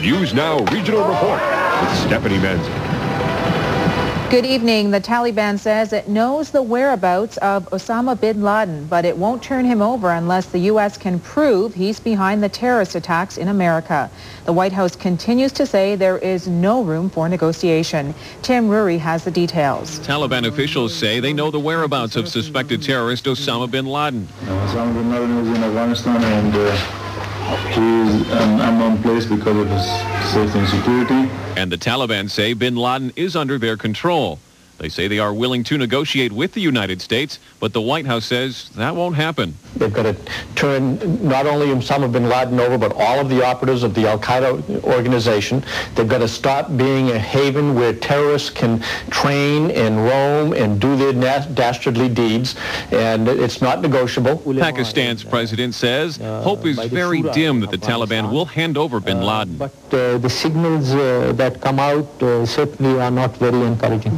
News Now Regional Report with Stephanie Manzi. Good evening. The Taliban says it knows the whereabouts of Osama bin Laden, but it won't turn him over unless the U.S. can prove he's behind the terrorist attacks in America. The White House continues to say there is no room for negotiation. Tim Ruri has the details. Taliban officials say they know the whereabouts of suspected terrorist Osama bin Laden. Osama bin Laden is in Afghanistan, and he is an unknown place because of his safety and security. And the Taliban say bin Laden is under their control. They say they are willing to negotiate with the United States, but the White House says that won't happen. They've got to turn not only Osama bin Laden over, but all of the operatives of the al-Qaeda organization. They've got to stop being a haven where terrorists can train and roam and do their dastardly deeds, and it's not negotiable. Pakistan's president says hope is very dim that the Taliban will hand over bin Laden. But the signals that come out certainly are not very encouraging.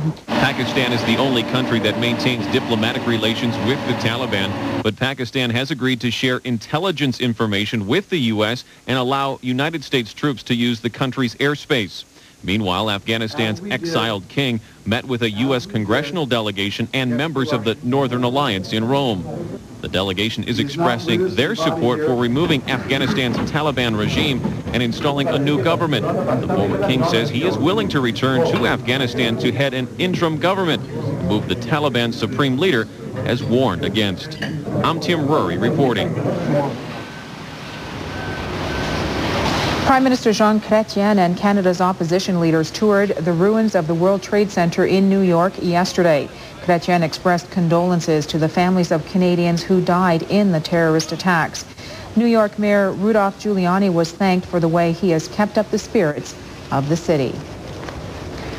Pakistan is the only country that maintains diplomatic relations with the Taliban, but Pakistan has agreed to share intelligence information with the U.S. and allow United States troops to use the country's airspace. Meanwhile, Afghanistan's exiled king met with a U.S. congressional delegation and members of the Northern Alliance in Rome. The delegation is expressing their support for removing Afghanistan's Taliban regime and installing a new government. The former king says he is willing to return to Afghanistan to head an interim government, a move the Taliban supreme leader has warned against. I'm Tim Ruri reporting. Prime Minister Jean Chrétien and Canada's opposition leaders toured the ruins of the World Trade Center in New York yesterday. Chrétien expressed condolences to the families of Canadians who died in the terrorist attacks. New York Mayor Rudolph Giuliani was thanked for the way he has kept up the spirits of the city.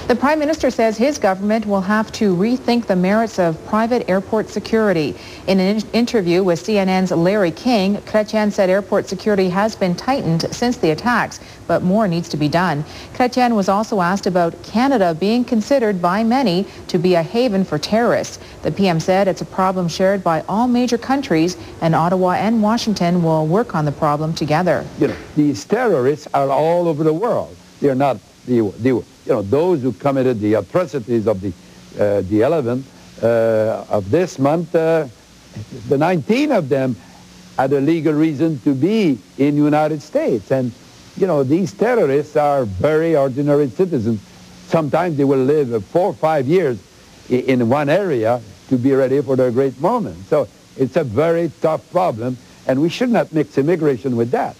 The Prime Minister says his government will have to rethink the merits of private airport security. In an interview with CNN's Larry King, Chrétien said airport security has been tightened since the attacks, but more needs to be done. Chrétien was also asked about Canada being considered by many to be a haven for terrorists. The PM said it's a problem shared by all major countries, and Ottawa and Washington will work on the problem together. These terrorists are all over the world. They're not those who committed the atrocities of the 11th of this month. The 19 of them had a legal reason to be in the United States. And, these terrorists are very ordinary citizens. Sometimes they will live 4 or 5 years in one area to be ready for their great moment. So it's a very tough problem, and we should not mix immigration with that.